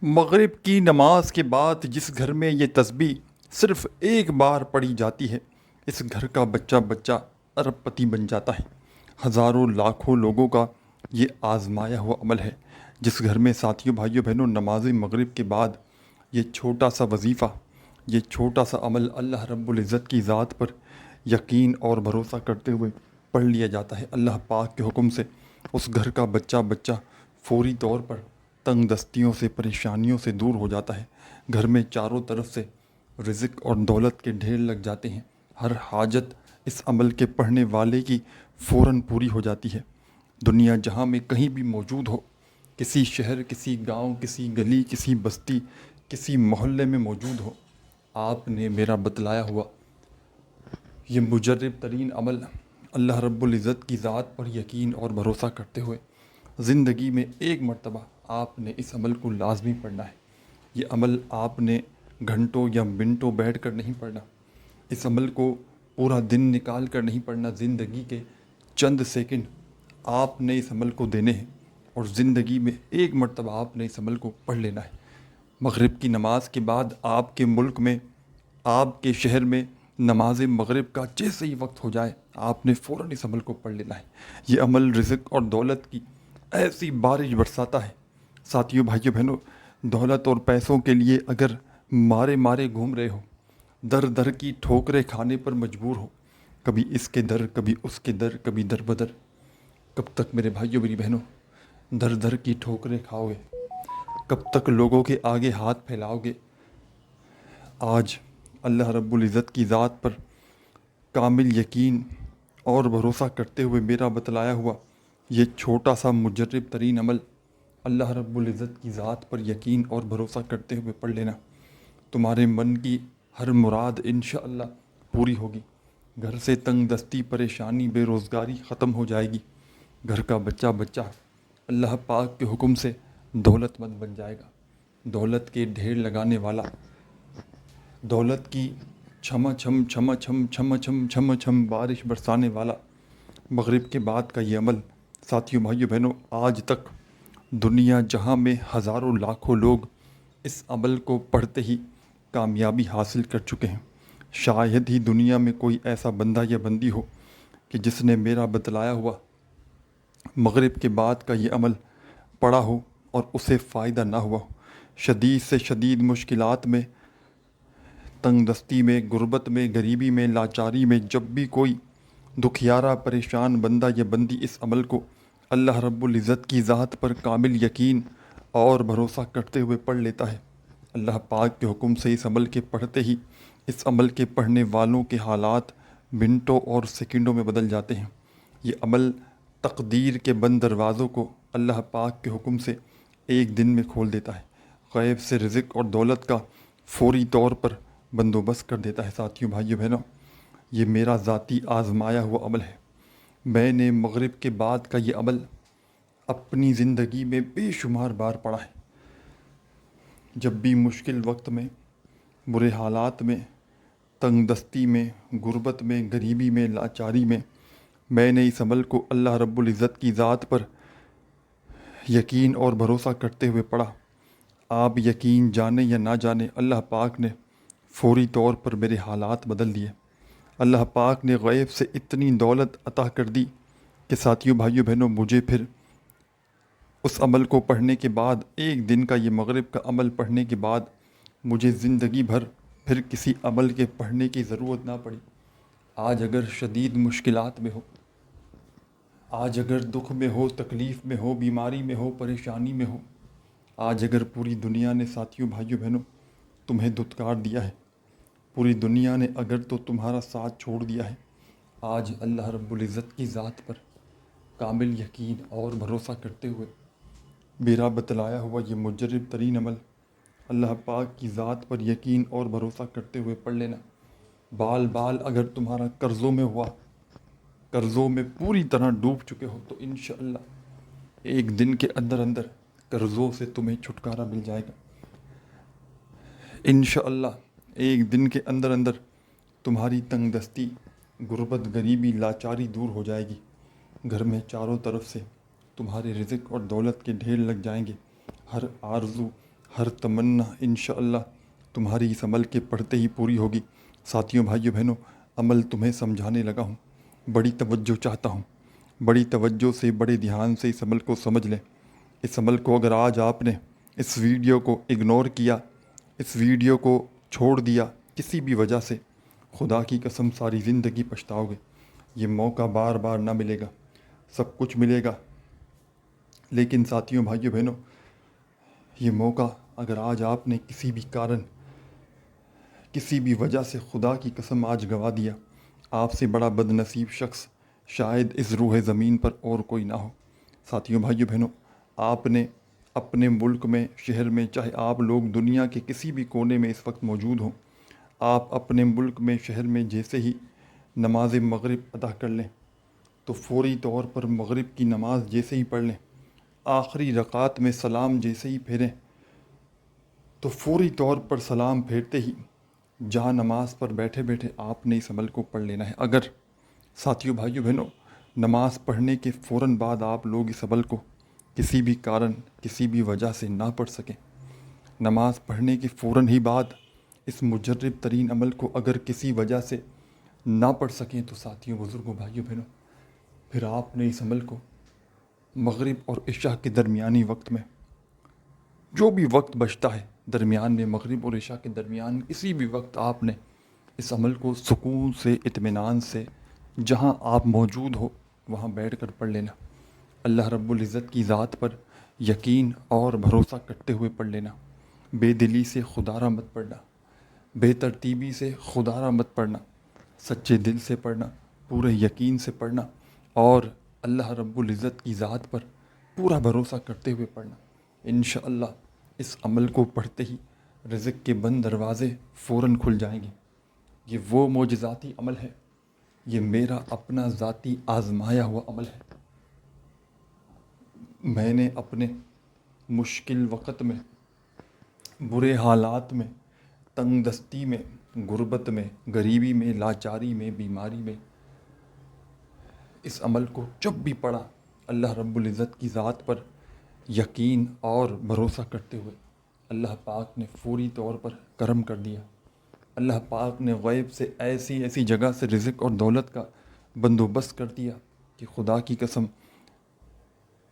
مغرب کی نماز کے بعد جس گھر میں یہ تسبیح صرف ایک بار پڑھی جاتی ہے، اس گھر کا بچہ بچہ ارب پتی بن جاتا ہے۔ ہزاروں لاکھوں لوگوں کا یہ آزمایا ہوا عمل ہے۔ جس گھر میں ساتھیوں بھائیوں بہنوں نماز مغرب کے بعد یہ چھوٹا سا وظیفہ، یہ چھوٹا سا عمل اللہ رب العزت کی ذات پر یقین اور بھروسہ کرتے ہوئے پڑھ لیا جاتا ہے، اللہ پاک کے حکم سے اس گھر کا بچہ بچہ فوری طور پر تنگ دستیوں سے، پریشانیوں سے دور ہو جاتا ہے۔ گھر میں چاروں طرف سے رزق اور دولت کے ڈھیر لگ جاتے ہیں۔ ہر حاجت اس عمل کے پڑھنے والے کی فوراً پوری ہو جاتی ہے۔ دنیا جہاں میں کہیں بھی موجود ہو، کسی شہر، کسی گاؤں، کسی گلی، کسی بستی، کسی محلے میں موجود ہو، آپ نے میرا بتلایا ہوا یہ مجرب ترین عمل اللہ رب العزت کی ذات پر یقین اور بھروسہ کرتے ہوئے زندگی میں ایک مرتبہ آپ نے اس عمل کو لازمی پڑھنا ہے۔ یہ عمل آپ نے گھنٹوں یا منٹوں بیٹھ کر نہیں پڑھنا، اس عمل کو پورا دن نکال کر نہیں پڑھنا۔ زندگی کے چند سیکنڈ آپ نے اس عمل کو دینے ہیں اور زندگی میں ایک مرتبہ آپ نے اس عمل کو پڑھ لینا ہے۔ مغرب کی نماز کے بعد آپ کے ملک میں، آپ کے شہر میں نماز مغرب کا جیسے ہی وقت ہو جائے، آپ نے فوراً اس عمل کو پڑھ لینا ہے۔ یہ عمل رزق اور دولت کی ایسی بارش برساتا ہے۔ ساتھیوں بھائیوں بہنوں، دولت اور پیسوں کے لیے اگر مارے مارے گھوم رہے ہو، در در کی ٹھوکریں کھانے پر مجبور ہو، کبھی اس کے در، کبھی اس کے در، کبھی در بدر، کب تک میرے بھائیوں میری بہنوں در در کی ٹھوکریں کھاؤ گے؟ کب تک لوگوں کے آگے ہاتھ پھیلاؤ گے؟ آج اللہ رب العزت کی ذات پر کامل یقین اور بھروسہ کرتے ہوئے میرا بتلایا ہوا یہ چھوٹا سا مجرب ترین عمل اللہ رب العزت کی ذات پر یقین اور بھروسہ کرتے ہوئے پڑھ لینا، تمہارے من کی ہر مراد انشاءاللہ پوری ہوگی۔ گھر سے تنگ دستی، پریشانی، بے روزگاری ختم ہو جائے گی۔ گھر کا بچہ بچہ اللہ پاک کے حکم سے دولت مند بن جائے گا۔ دولت کے ڈھیر لگانے والا، دولت کی چھما چھم چھما چھم چھما چھم چھما چھم بارش برسانے والا مغرب کے بعد کا یہ عمل، ساتھیوں بھائیوں بہنوں، آج تک دنیا جہاں میں ہزاروں لاکھوں لوگ اس عمل کو پڑھتے ہی کامیابی حاصل کر چکے ہیں۔ شاید ہی دنیا میں کوئی ایسا بندہ یا بندی ہو کہ جس نے میرا بتلایا ہوا مغرب کے بعد کا یہ عمل پڑھا ہو اور اسے فائدہ نہ ہوا ہو۔ شدید سے شدید مشکلات میں، تنگ دستی میں، غربت میں، غریبی میں، لاچاری میں جب بھی کوئی دکھیارا پریشان بندہ یا بندی اس عمل کو اللہ رب العزت کی ذات پر کامل یقین اور بھروسہ کرتے ہوئے پڑھ لیتا ہے، اللہ پاک کے حکم سے اس عمل کے پڑھتے ہی اس عمل کے پڑھنے والوں کے حالات منٹوں اور سیکنڈوں میں بدل جاتے ہیں۔ یہ عمل تقدیر کے بند دروازوں کو اللہ پاک کے حکم سے ایک دن میں کھول دیتا ہے، غیب سے رزق اور دولت کا فوری طور پر بندوبست کر دیتا ہے۔ ساتھیوں بھائیوں بہنوں، یہ میرا ذاتی آزمایا ہوا عمل ہے۔ میں نے مغرب کے بعد کا یہ عمل اپنی زندگی میں بے شمار بار پڑھا ہے۔ جب بھی مشکل وقت میں، برے حالات میں، تنگ دستی میں، غربت میں، غریبی میں، لاچاری میں نے اس عمل کو اللہ رب العزت کی ذات پر یقین اور بھروسہ کرتے ہوئے پڑھا۔ آپ یقین جانے یا نہ جانے، اللہ پاک نے فوری طور پر میرے حالات بدل دیے۔ اللہ پاک نے غیب سے اتنی دولت عطا کر دی کہ ساتھیوں بھائیوں بہنوں، مجھے پھر اس عمل کو پڑھنے کے بعد، ایک دن کا یہ مغرب کا عمل پڑھنے کے بعد، مجھے زندگی بھر پھر کسی عمل کے پڑھنے کی ضرورت نہ پڑی۔ آج اگر شدید مشکلات میں ہو، آج اگر دکھ میں ہو، تکلیف میں ہو، بیماری میں ہو، پریشانی میں ہو، آج اگر پوری دنیا نے ساتھیوں بھائیوں بہنوں تمہیں دھتکار دیا ہے، پوری دنیا نے اگر تو تمہارا ساتھ چھوڑ دیا ہے، آج اللہ رب العزت کی ذات پر کامل یقین اور بھروسہ کرتے ہوئے میرا بتلایا ہوا یہ مجرب ترین عمل اللہ پاک کی ذات پر یقین اور بھروسہ کرتے ہوئے پڑھ لینا۔ بال بال اگر تمہارا قرضوں میں ہوا، قرضوں میں پوری طرح ڈوب چکے ہو، تو انشاءاللہ ایک دن کے اندر اندر قرضوں سے تمہیں چھٹکارا مل جائے گا۔ انشاءاللہ ایک دن کے اندر اندر تمہاری تنگ دستی، غربت، غریبی، لاچاری دور ہو جائے گی۔ گھر میں چاروں طرف سے تمہارے رزق اور دولت کے ڈھیر لگ جائیں گے۔ ہر آرزو، ہر تمنا انشاءاللہ تمہاری اس عمل کے پڑھتے ہی پوری ہوگی۔ ساتھیوں، بھائیوں، بہنوں، عمل تمہیں سمجھانے لگا ہوں، بڑی توجہ چاہتا ہوں، بڑی توجہ سے، بڑے دھیان سے اس عمل کو سمجھ لیں۔ اس عمل کو اگر آج آپ نے اس ویڈیو کو اگنور کیا، اس ویڈیو کو چھوڑ دیا کسی بھی وجہ سے، خدا کی قسم ساری زندگی پچھتاؤ گے۔ یہ موقع بار بار نہ ملے گا، سب کچھ ملے گا، لیکن ساتھیوں، بھائیوں، بہنوں، یہ موقع اگر آج آپ نے کسی بھی کارن، کسی بھی وجہ سے خدا کی قسم آج گنوا دیا، آپ سے بڑا بد نصیب شخص شاید اس روح زمین پر اور کوئی نہ ہو۔ ساتھیوں، بھائیوں، بہنوں، آپ نے اپنے ملک میں، شہر میں، چاہے آپ لوگ دنیا کے کسی بھی کونے میں اس وقت موجود ہوں، آپ اپنے ملک میں، شہر میں جیسے ہی نماز مغرب ادا کر لیں تو فوری طور پر مغرب کی نماز جیسے ہی پڑھ لیں، آخری رکعت میں سلام جیسے ہی پھیریں تو فوری طور پر سلام پھیرتے ہی جہاں نماز پر بیٹھے بیٹھے آپ نے اس عمل کو پڑھ لینا ہے۔ اگر ساتھیوں، بھائیوں، بہنوں، نماز پڑھنے کے فوراً بعد آپ لوگ اس عمل کو کسی بھی کارن، کسی بھی وجہ سے نہ پڑھ سکیں، نماز پڑھنے کے فوراً ہی بعد اس مجرب ترین عمل کو اگر کسی وجہ سے نہ پڑھ سکیں تو ساتھیوں، بزرگوں، بھائیوں، بہنوں، پھر آپ نے اس عمل کو مغرب اور عشاء کے درمیانی وقت میں، جو بھی وقت بچتا ہے درمیان میں، مغرب اور عشاء کے درمیان کسی بھی وقت آپ نے اس عمل کو سکون سے، اطمینان سے، جہاں آپ موجود ہو وہاں بیٹھ کر پڑھ لینا۔ اللہ رب العزت کی ذات پر یقین اور بھروسہ کرتے ہوئے پڑھ لینا، بے دلی سے خدا را مت پڑھنا، بے ترتیبی سے خدا را مت پڑھنا، سچے دل سے پڑھنا، پورے یقین سے پڑھنا، اور اللہ رب العزت کی ذات پر پورا بھروسہ کرتے ہوئے پڑھنا۔ انشاءاللہ اس عمل کو پڑھتے ہی رزق کے بند دروازے فوراً کھل جائیں گے۔ یہ وہ معجزاتی عمل ہے، یہ میرا اپنا ذاتی آزمایا ہوا عمل ہے۔ میں نے اپنے مشکل وقت میں، برے حالات میں، تنگ دستی میں، غربت میں، غریبی میں، لاچاری میں، بیماری میں اس عمل کو جب بھی پڑھا، اللہ رب العزت کی ذات پر یقین اور بھروسہ کرتے ہوئے اللہ پاک نے فوری طور پر کرم کر دیا۔ اللہ پاک نے غیب سے ایسی ایسی جگہ سے رزق اور دولت کا بندوبست کر دیا کہ خدا کی قسم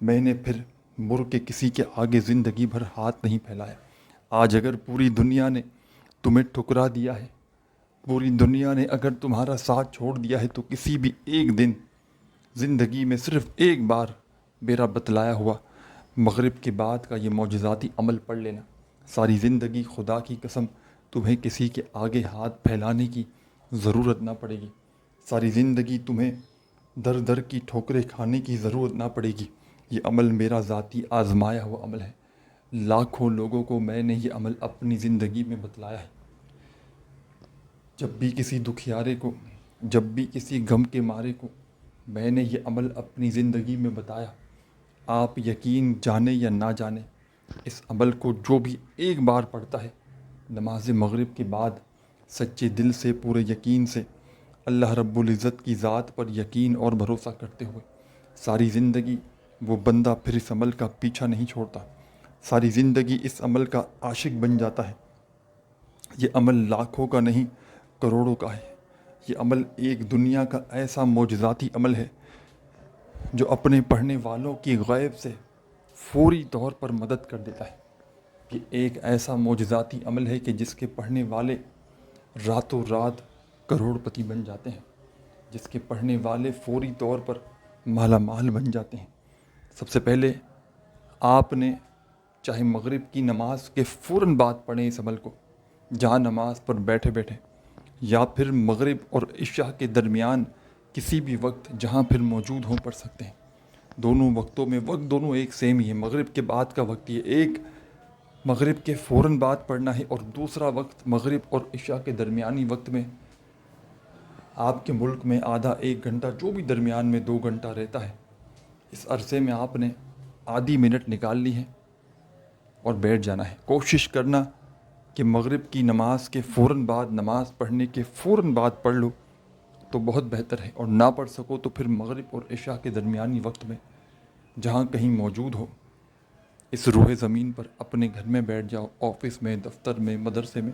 میں نے پھر مر کے کسی کے آگے زندگی بھر ہاتھ نہیں پھیلایا۔ آج اگر پوری دنیا نے تمہیں ٹھکرا دیا ہے، پوری دنیا نے اگر تمہارا ساتھ چھوڑ دیا ہے، تو کسی بھی ایک دن زندگی میں صرف ایک بار میرا بتلایا ہوا مغرب کے بعد کا یہ معجزاتی عمل پڑھ لینا، ساری زندگی خدا کی قسم تمہیں کسی کے آگے ہاتھ پھیلانے کی ضرورت نہ پڑے گی، ساری زندگی تمہیں در در کی ٹھوکریں کھانے کی ضرورت نہ پڑے گی۔ یہ عمل میرا ذاتی آزمایا ہوا عمل ہے، لاکھوں لوگوں کو میں نے یہ عمل اپنی زندگی میں بتلایا ہے۔ جب بھی کسی دکھیارے کو، جب بھی کسی غم کے مارے کو میں نے یہ عمل اپنی زندگی میں بتایا، آپ یقین جانیں یا نہ جانیں، اس عمل کو جو بھی ایک بار پڑھتا ہے نماز مغرب کے بعد، سچے دل سے، پورے یقین سے، اللہ رب العزت کی ذات پر یقین اور بھروسہ کرتے ہوئے، ساری زندگی وہ بندہ پھر اس عمل کا پیچھا نہیں چھوڑتا، ساری زندگی اس عمل کا عاشق بن جاتا ہے۔ یہ عمل لاکھوں کا نہیں، کروڑوں کا ہے۔ یہ عمل ایک دنیا کا ایسا معجزاتی عمل ہے جو اپنے پڑھنے والوں کی غیب سے فوری طور پر مدد کر دیتا ہے۔ یہ ایک ایسا معجزاتی عمل ہے کہ جس کے پڑھنے والے راتوں رات کروڑ پتی بن جاتے ہیں، جس کے پڑھنے والے فوری طور پر مالا مال بن جاتے ہیں۔ سب سے پہلے آپ نے چاہے مغرب کی نماز کے فوراً بعد پڑھیں اس عمل کو، جہاں نماز پر بیٹھے بیٹھے، یا پھر مغرب اور عشاء کے درمیان کسی بھی وقت جہاں پھر موجود ہوں پڑھ سکتے ہیں۔ دونوں وقتوں میں وقت دونوں ایک سیم ہی ہے، مغرب کے بعد کا وقت یہ ایک مغرب کے فوراً بعد پڑھنا ہے، اور دوسرا وقت مغرب اور عشاء کے درمیانی وقت میں آپ کے ملک میں آدھا ایک گھنٹہ، جو بھی درمیان میں 2 گھنٹہ رہتا ہے، اس عرصے میں آپ نے آدھی منٹ نکال لی ہے اور بیٹھ جانا ہے۔ کوشش کرنا کہ مغرب کی نماز کے فوراً بعد، نماز پڑھنے کے فوراً بعد پڑھ لو تو بہت بہتر ہے، اور نہ پڑھ سکو تو پھر مغرب اور عشاء کے درمیانی وقت میں جہاں کہیں موجود ہو اس روح زمین پر اپنے گھر میں بیٹھ جاؤ، آفس میں، دفتر میں، مدرسے میں،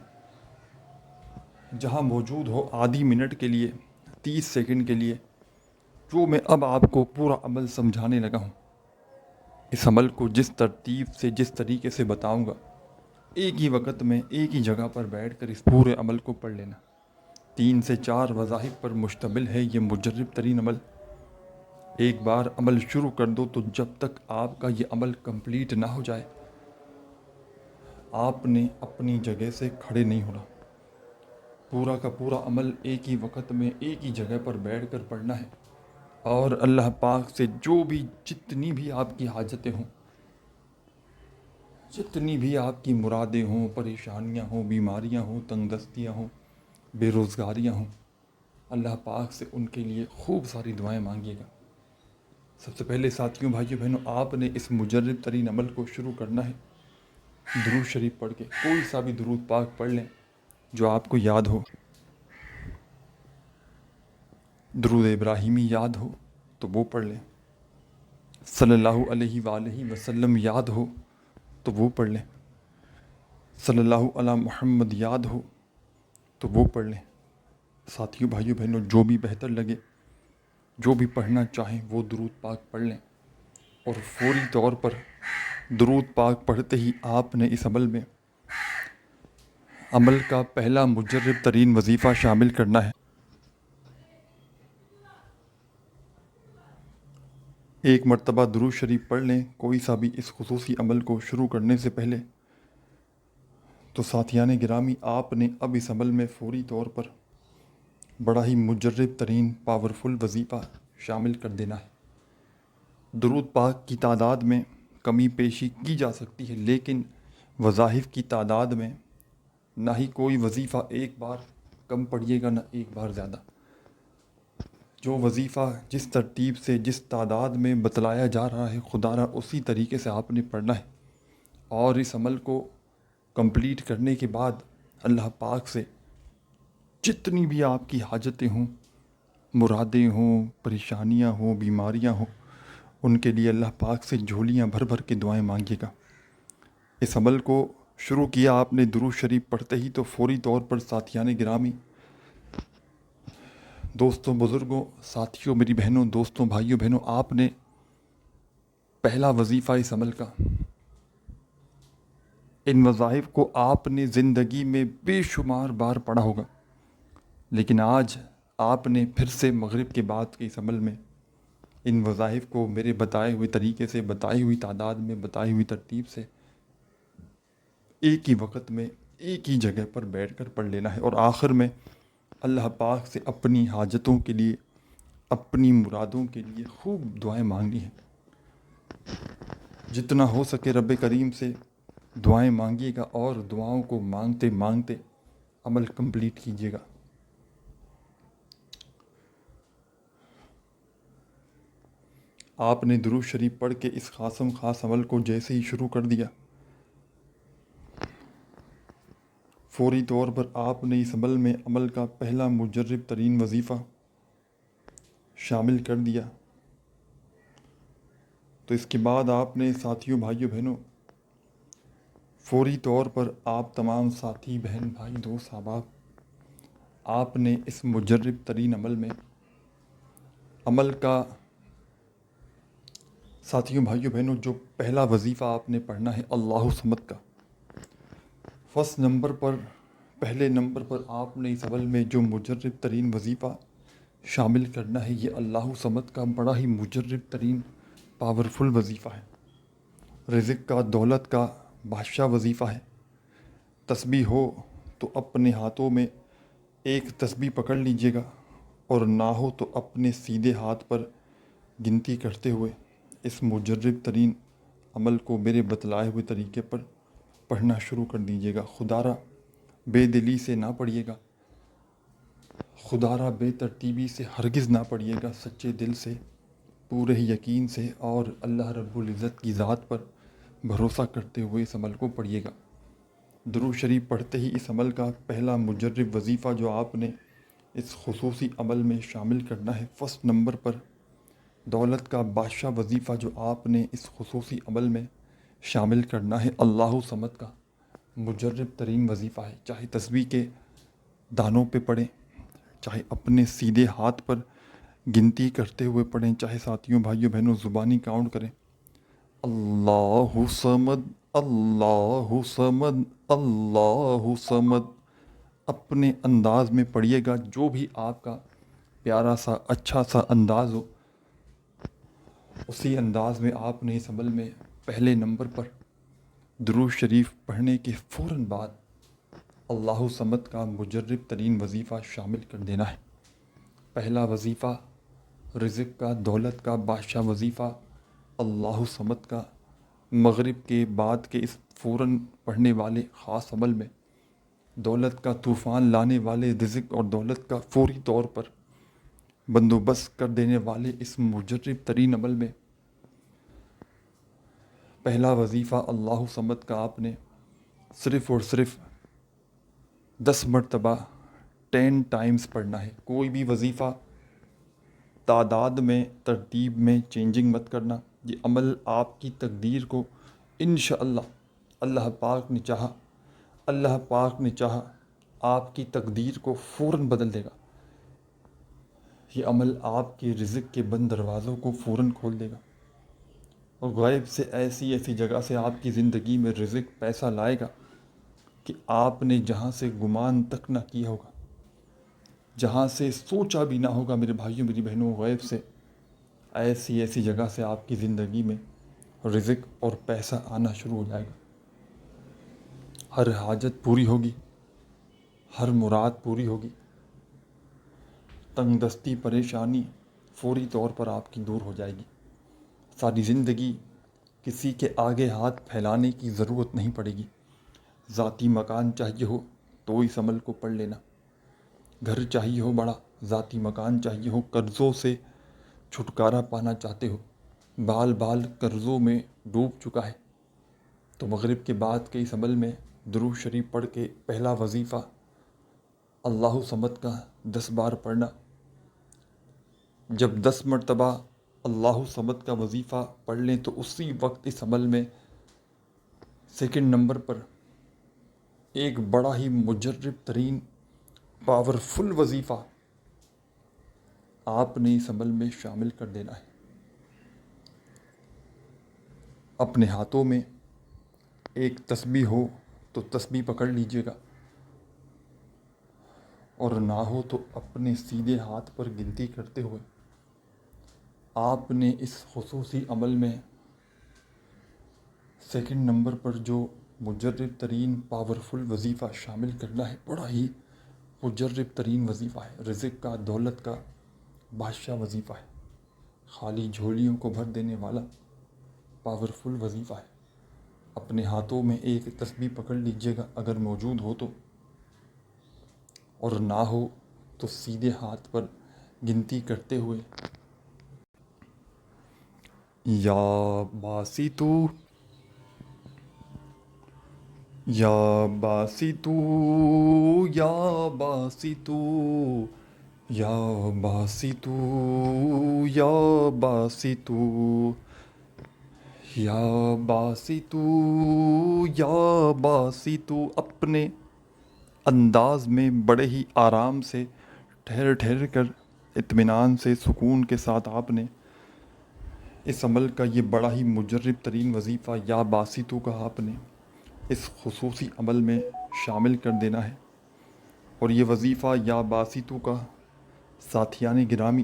جہاں موجود ہو، آدھی منٹ کے لیے، 30 سیکنڈ کے لیے، جو میں اب آپ کو پورا عمل سمجھانے لگا ہوں، اس عمل کو جس ترتیب سے، جس طریقے سے بتاؤں گا، ایک ہی وقت میں ایک ہی جگہ پر بیٹھ کر اس پورے عمل کو پڑھ لینا۔ 3 سے 4 وظائف پر مشتمل ہے یہ مجرب ترین عمل۔ ایک بار عمل شروع کر دو تو جب تک آپ کا یہ عمل کمپلیٹ نہ ہو جائے، آپ نے اپنی جگہ سے کھڑے نہیں ہونا۔ پورا کا پورا عمل ایک ہی وقت میں ایک ہی جگہ پر بیٹھ کر پڑھنا ہے، اور اللہ پاک سے جو بھی، جتنی بھی آپ کی حاجتیں ہوں، جتنی بھی آپ کی مرادیں ہوں، پریشانیاں ہوں، بیماریاں ہوں، تنگ دستیاں ہوں، بے روزگاریاں ہوں، اللہ پاک سے ان کے لیے خوب ساری دعائیں مانگیے گا۔ سب سے پہلے ساتھیوں، بھائیوں، بہنوں، آپ نے اس مجرب ترین عمل کو شروع کرنا ہے درود شریف پڑھ کے۔ کوئی سا بھی درود پاک پڑھ لیں جو آپ کو یاد ہو۔ درود ابراہیمی یاد ہو تو وہ پڑھ لیں، صلی اللہ علیہ وآلہ وسلم یاد ہو تو وہ پڑھ لیں، صلی اللہ علی محمد یاد ہو تو وہ پڑھ لیں۔ ساتھیوں، بھائیوں، بہنوں، جو بھی بہتر لگے، جو بھی پڑھنا چاہیں وہ درود پاک پڑھ لیں، اور فوری طور پر درود پاک پڑھتے ہی آپ نے اس عمل میں عمل کا پہلا مجرب ترین وظیفہ شامل کرنا ہے۔ ایک مرتبہ درود شریف پڑھ لیں کوئی سا بھی اس خصوصی عمل کو شروع کرنے سے پہلے، تو ساتھیان گرامی، آپ نے اب اس عمل میں فوری طور پر بڑا ہی مجرب ترین پاورفل وظیفہ شامل کر دینا ہے۔ درود پاک کی تعداد میں کمی بیشی کی جا سکتی ہے، لیکن وظائف کی تعداد میں نہ ہی کوئی وظیفہ ایک بار کم پڑھیے گا، نہ ایک بار زیادہ۔ جو وظیفہ جس ترتیب سے، جس تعداد میں بتلایا جا رہا ہے، خدا را اسی طریقے سے آپ نے پڑھنا ہے، اور اس عمل کو کمپلیٹ کرنے کے بعد اللہ پاک سے جتنی بھی آپ کی حاجتیں ہوں، مرادیں ہوں، پریشانیاں ہوں، بیماریاں ہوں، ان کے لیے اللہ پاک سے جھولیاں بھر بھر کے دعائیں مانگیے گا۔ اس عمل کو شروع کیا آپ نے درود شریف پڑھتے ہی، تو فوری طور پر ساتھیان گرامی، دوستوں، بزرگوں، ساتھیوں، میری بہنوں، دوستوں، بھائیوں، بہنوں، آپ نے پہلا وظیفہ اس عمل کا، ان وظائف کو آپ نے زندگی میں بے شمار بار پڑھا ہوگا، لیکن آج آپ نے پھر سے مغرب کے بعد کے اس عمل میں ان وظائف کو میرے بتائے ہوئے طریقے سے، بتائی ہوئی تعداد میں، بتائی ہوئی ترتیب سے ایک ہی وقت میں ایک ہی جگہ پر بیٹھ کر پڑھ لینا ہے، اور آخر میں اللہ پاک سے اپنی حاجتوں کے لیے، اپنی مرادوں کے لیے خوب دعائیں مانگنی ہیں۔ جتنا ہو سکے رب کریم سے دعائیں مانگیے گا، اور دعاؤں کو مانگتے مانگتے عمل کمپلیٹ کیجیے گا۔ آپ نے درود شریف پڑھ کے اس خاصم خاص عمل کو جیسے ہی شروع کر دیا، فوری طور پر آپ نے اس عمل میں عمل کا پہلا مجرب ترین وظیفہ شامل کر دیا۔ تو اس کے بعد آپ نے ساتھیوں، بھائیوں، بہنوں، فوری طور پر آپ تمام ساتھی، بہن، بھائی، دوست، احباب، آپ نے اس مجرب ترین عمل میں عمل کا، ساتھیوں، بھائیوں، بہنوں، جو پہلا وظیفہ آپ نے پڑھنا ہے اللہ صمد کا، فرسٹ نمبر پر، پہلے نمبر پر آپ نے اس عمل میں جو مجرب ترین وظیفہ شامل کرنا ہے، یہ اللہ صمد کا بڑا ہی مجرب ترین پاورفل وظیفہ ہے۔ رزق کا، دولت کا بادشاہ وظیفہ ہے۔ تسبیح ہو تو اپنے ہاتھوں میں ایک تسبیح پکڑ لیجئے گا، اور نہ ہو تو اپنے سیدھے ہاتھ پر گنتی کرتے ہوئے اس مجرب ترین عمل کو میرے بتلائے ہوئے طریقے پر پڑھنا شروع کر دیجیے گا۔ خدا را بے دلی سے نہ پڑھیے گا، خدا را بے ترتیبی سے ہرگز نہ پڑھیے گا، سچے دل سے، پورے ہی یقین سے، اور اللہ رب العزت کی ذات پر بھروسہ کرتے ہوئے اس عمل کو پڑھیے گا۔ درود شریف پڑھتے ہی اس عمل کا پہلا مجرب وظیفہ جو آپ نے اس خصوصی عمل میں شامل کرنا ہے، فرسٹ نمبر پر دولت کا بادشاہ وظیفہ جو آپ نے اس خصوصی عمل میں شامل کرنا ہے۔ اللہ صمد کا مجرب ترین وظیفہ ہے، چاہے تسبیح کے دانوں پہ پڑھیں، چاہے اپنے سیدھے ہاتھ پر گنتی کرتے ہوئے پڑھیں، چاہے ساتھیوں بھائیوں بہنوں زبانی کاؤنٹ کریں۔ اللہ صمد، اللہ صمد، اللہ صمد اپنے انداز میں پڑھیے گا، جو بھی آپ کا پیارا سا اچھا سا انداز ہو، اسی انداز میں آپ نے اس عمل میں پہلے نمبر پر درود شریف پڑھنے کے فوراً بعد اللہ صمد کا مجرب ترین وظیفہ شامل کر دینا ہے۔ پہلا وظیفہ رزق کا، دولت کا بادشاہ وظیفہ اللہ صمد کا مغرب کے بعد کے اس فوراً پڑھنے والے خاص عمل میں دولت کا طوفان لانے والے، رزق اور دولت کا فوری طور پر بندوبست کر دینے والے اس مجرب ترین عمل میں پہلا وظیفہ اللہ صمد کا آپ نے صرف اور صرف 10 مرتبہ 10 ٹائمز پڑھنا ہے۔ کوئی بھی وظیفہ تعداد میں، ترتیب میں چینجنگ مت کرنا۔ یہ عمل آپ کی تقدیر کو انشاءاللہ اللہ پاک نے چاہا، اللہ پاک نے چاہا آپ کی تقدیر کو فوراً بدل دے گا۔ یہ عمل آپ کے رزق کے بند دروازوں کو فوراً کھول دے گا، اور غیب سے ایسی ایسی جگہ سے آپ کی زندگی میں رزق پیسہ لائے گا کہ آپ نے جہاں سے گمان تک نہ کیا ہوگا، جہاں سے سوچا بھی نہ ہوگا میرے بھائیوں میری بہنوں، غیب سے ایسی ایسی جگہ سے آپ کی زندگی میں رزق اور پیسہ آنا شروع ہو جائے گا۔ ہر حاجت پوری ہوگی، ہر مراد پوری ہوگی، تنگ دستی پریشانی فوری طور پر آپ کی دور ہو جائے گی۔ ساری زندگی کسی کے آگے ہاتھ پھیلانے کی ضرورت نہیں پڑے گی۔ ذاتی مکان چاہیے ہو تو اس عمل کو پڑھ لینا، گھر چاہیے ہو بڑا، ذاتی مکان چاہیے ہو، قرضوں سے چھٹکارا پانا چاہتے ہو، بال بال قرضوں میں ڈوب چکا ہے، تو مغرب کے بعد کے اس عمل میں درود شریف پڑھ کے پہلا وظیفہ اللہ صمد کا 10 بار پڑھنا۔ جب 10 مرتبہ اللہ صمد کا وظیفہ پڑھ لیں تو اسی وقت اس عمل میں سیکنڈ نمبر پر ایک بڑا ہی مجرب ترین پاورفل وظیفہ آپ نے اس عمل میں شامل کر دینا ہے۔ اپنے ہاتھوں میں ایک تسبیح ہو تو تسبیح پکڑ لیجئے گا، اور نہ ہو تو اپنے سیدھے ہاتھ پر گنتی کرتے ہوئے آپ نے اس خصوصی عمل میں سیکنڈ نمبر پر جو مجرب ترین پاورفل وظیفہ شامل کرنا ہے، بڑا ہی مجرب ترین وظیفہ ہے، رزق کا، دولت کا بادشاہ وظیفہ ہے، خالی جھولیوں کو بھر دینے والا پاورفل وظیفہ ہے۔ اپنے ہاتھوں میں ایک تسبیح پکڑ لیجئے گا اگر موجود ہو تو، اور نہ ہو تو سیدھے ہاتھ پر گنتی کرتے ہوئے یا باسطو یا باسطو یا باسطو یا باسطو یا باسطو یا باسطو یا باسطو اپنے انداز میں بڑے ہی آرام سے ٹھہر ٹھہر کر اطمینان سے سکون کے ساتھ آپ نے اس عمل کا یہ بڑا ہی مجرب ترین وظیفہ یا باسطو کا آپ نے اس خصوصی عمل میں شامل کر دینا ہے۔ اور یہ وظیفہ یا باسطو کا ساتھیان گرامی،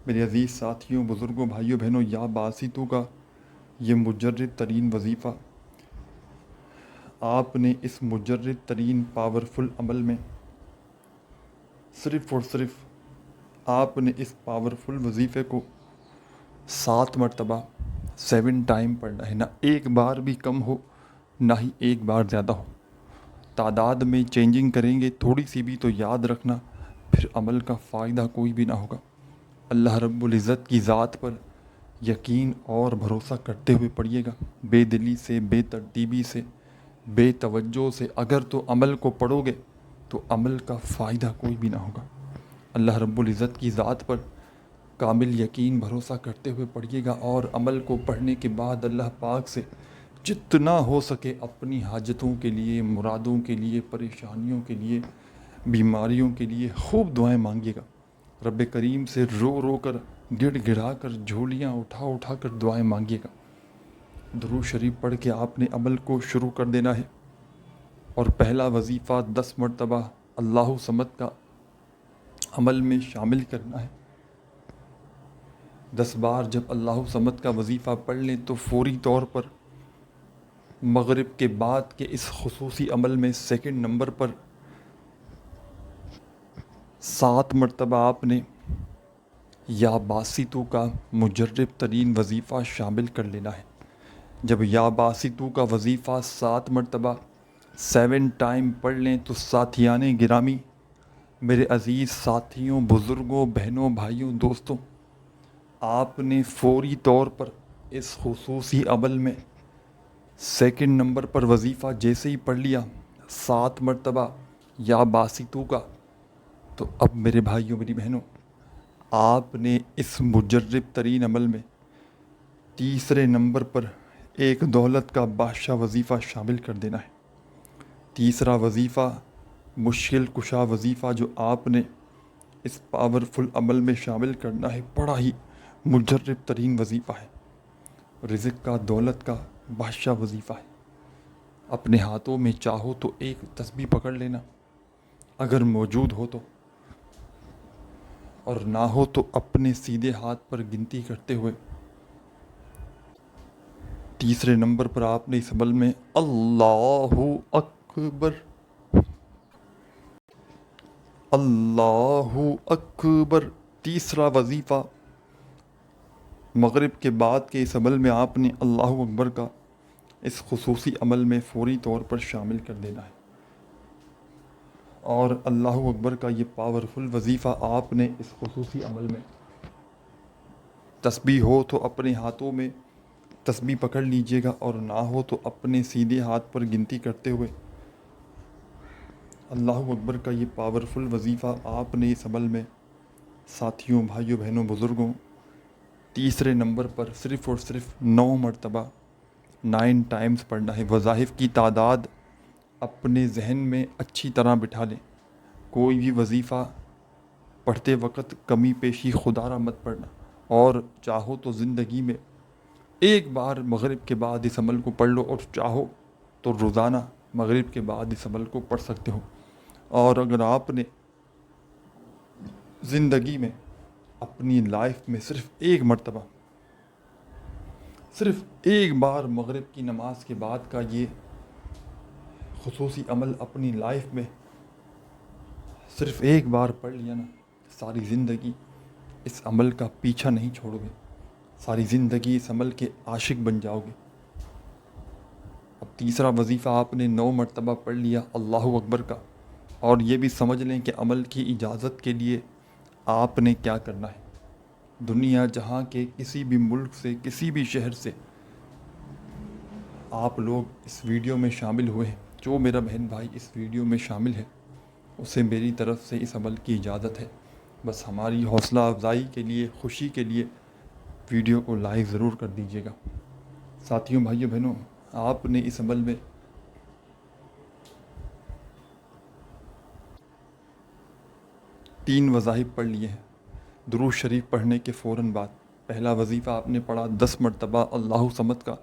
میرے عزیز ساتھیوں، بزرگوں، بھائیوں بہنوں، یا باسطو کا یہ مجرب ترین وظیفہ آپ نے اس مجرب ترین پاورفل عمل میں صرف اور صرف آپ نے اس پاورفل وظیفے کو 7 مرتبہ 7 ٹائم پڑھنا ہے، نہ ایک بار بھی کم ہو نہ ہی ایک بار زیادہ ہو۔ تعداد میں چینجنگ کریں گے تھوڑی سی بھی تو یاد رکھنا پھر عمل کا فائدہ کوئی بھی نہ ہوگا۔ اللہ رب العزت کی ذات پر یقین اور بھروسہ کرتے ہوئے پڑھیے گا، بے دلی سے، بے ترتیبی سے، بے توجہ سے اگر تو عمل کو پڑھو گے تو عمل کا فائدہ کوئی بھی نہ ہوگا۔ اللہ رب العزت کی ذات پر کامل یقین بھروسہ کرتے ہوئے پڑھیے گا، اور عمل کو پڑھنے کے بعد اللہ پاک سے جتنا ہو سکے اپنی حاجتوں کے لیے، مرادوں کے لیے، پریشانیوں کے لیے، بیماریوں کے لیے خوب دعائیں مانگیے گا۔ رب کریم سے رو رو کر، گڑ گڑا کر، جھولیاں اٹھا اٹھا کر دعائیں مانگیے گا۔ درود شریف پڑھ کے آپ نے عمل کو شروع کر دینا ہے، اور پہلا وظیفہ 10 مرتبہ اللہ صمد کا عمل میں شامل کرنا ہے۔ 10 بار جب اللہ صمد کا وظیفہ پڑھ لیں تو فوری طور پر مغرب کے بعد کے اس خصوصی عمل میں سیکنڈ نمبر پر 7 مرتبہ آپ نے یا باسطو کا مجرب ترین وظیفہ شامل کر لینا ہے۔ جب یا باسطو کا وظیفہ 7 مرتبہ 7 ٹائم پڑھ لیں تو ساتھیان گرامی، میرے عزیز ساتھیوں، بزرگوں، بہنوں، بھائیوں، دوستوں، آپ نے فوری طور پر اس خصوصی عمل میں سیکنڈ نمبر پر وظیفہ جیسے ہی پڑھ لیا 7 مرتبہ یا باسطو کا، تو اب میرے بھائیوں، میری بہنوں، آپ نے اس مجرب ترین عمل میں تیسرے نمبر پر ایک دولت کا بادشاہ وظیفہ شامل کر دینا ہے۔ تیسرا وظیفہ، مشکل کشا وظیفہ جو آپ نے اس پاورفل عمل میں شامل کرنا ہے، بڑا ہی مجرب ترین وظیفہ ہے، رزق کا، دولت کا بادشاہ وظیفہ ہے۔ اپنے ہاتھوں میں چاہو تو ایک تسبیح پکڑ لینا، اگر موجود ہو تو، اور نہ ہو تو اپنے سیدھے ہاتھ پر گنتی کرتے ہوئے تیسرے نمبر پر آپ نے اس عمل میں اللہ اکبر، اللہ اکبر، تیسرا وظیفہ مغرب کے بعد کے اس عمل میں آپ نے اللہ اکبر کا اس خصوصی عمل میں فوری طور پر شامل کر دینا ہے، اور اللہ اکبر کا یہ پاورفل وظیفہ آپ نے اس خصوصی عمل میں، تسبیح ہو تو اپنے ہاتھوں میں تسبیح پکڑ لیجئے گا، اور نہ ہو تو اپنے سیدھے ہاتھ پر گنتی کرتے ہوئے اللہ اکبر کا یہ پاورفل وظیفہ آپ نے اس عمل میں ساتھیوں، بھائیوں، بہنوں، بزرگوں، تیسرے نمبر پر صرف اور صرف 9 مرتبہ 9 ٹائمز پڑھنا ہے۔ وظائف کی تعداد اپنے ذہن میں اچھی طرح بٹھا لیں، کوئی بھی وظیفہ پڑھتے وقت کمی پیشی خدا را مت پڑھنا، اور چاہو تو زندگی میں ایک بار مغرب کے بعد اس عمل کو پڑھ لو، اور چاہو تو روزانہ مغرب کے بعد اس عمل کو پڑھ سکتے ہو۔ اور اگر آپ نے زندگی میں اپنی لائف میں صرف ایک مرتبہ، صرف ایک بار مغرب کی نماز کے بعد کا یہ خصوصی عمل اپنی لائف میں صرف ایک بار پڑھ لیا نا، ساری زندگی اس عمل کا پیچھا نہیں چھوڑو گے، ساری زندگی اس عمل کے عاشق بن جاؤ گے۔ اب تیسرا وظیفہ آپ نے 9 مرتبہ پڑھ لیا اللہ اکبر کا، اور یہ بھی سمجھ لیں کہ عمل کی اجازت کے لیے آپ نے کیا کرنا ہے۔ دنیا جہاں کے کسی بھی ملک سے، کسی بھی شہر سے آپ لوگ اس ویڈیو میں شامل ہوئے ہیں، جو میرا بہن بھائی اس ویڈیو میں شامل ہے، اسے میری طرف سے اس عمل کی اجازت ہے۔ بس ہماری حوصلہ افزائی کے لیے، خوشی کے لیے ویڈیو کو لائک ضرور کر دیجیے گا۔ ساتھیوں، بھائیوں، بہنوں، آپ نے اس عمل میں 3 وظائف پڑھ لیے ہیں۔ درود شریف پڑھنے کے فوراً بعد پہلا وظیفہ آپ نے پڑھا 10 مرتبہ اللہ صمد کا،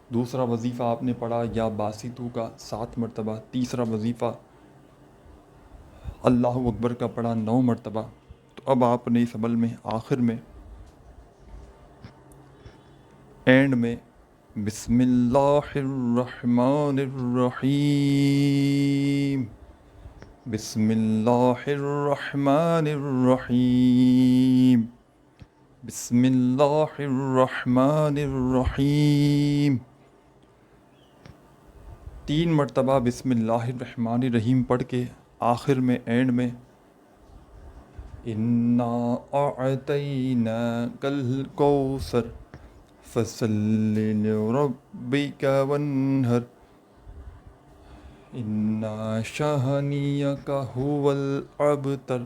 دوسرا وظیفہ آپ نے پڑھا یا باسطو کا 7 مرتبہ، تیسرا وظیفہ اللہ اکبر کا پڑھا 9 مرتبہ۔ تو اب آپ نے اس عمل میں آخر میں اینڈ میں بسم اللہ الرحمن الرحیم، بسم اللہ الرحمن الرحیم، بسم اللہ الرحمن الرحیم، 3 مرتبہ بسم اللہ الرحمن الرحیم پڑھ کے آخر میں اینڈ میں اِنَّا أَعْطَيْنَاكَ الْكَوْثَرَ فَصَلِّ لِرَبِّكَ وَانْحَرْ إِنَّ شَانِئَكَ هُوَ الْأَبْتَرُ،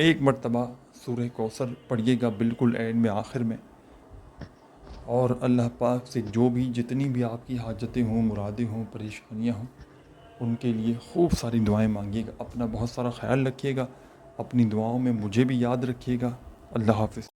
1 مرتبہ سورہ کوثر پڑھیے گا بالکل اینڈ میں، آخر میں، اور اللہ پاک سے جو بھی جتنی بھی آپ کی حاجتیں ہوں، مرادیں ہوں، پریشانیاں ہوں، ان کے لیے خوب ساری دعائیں مانگیے گا. اپنا بہت سارا خیال رکھیے گا. اپنی دعاؤں میں مجھے بھی یاد رکھیے گا. اللہ حافظ.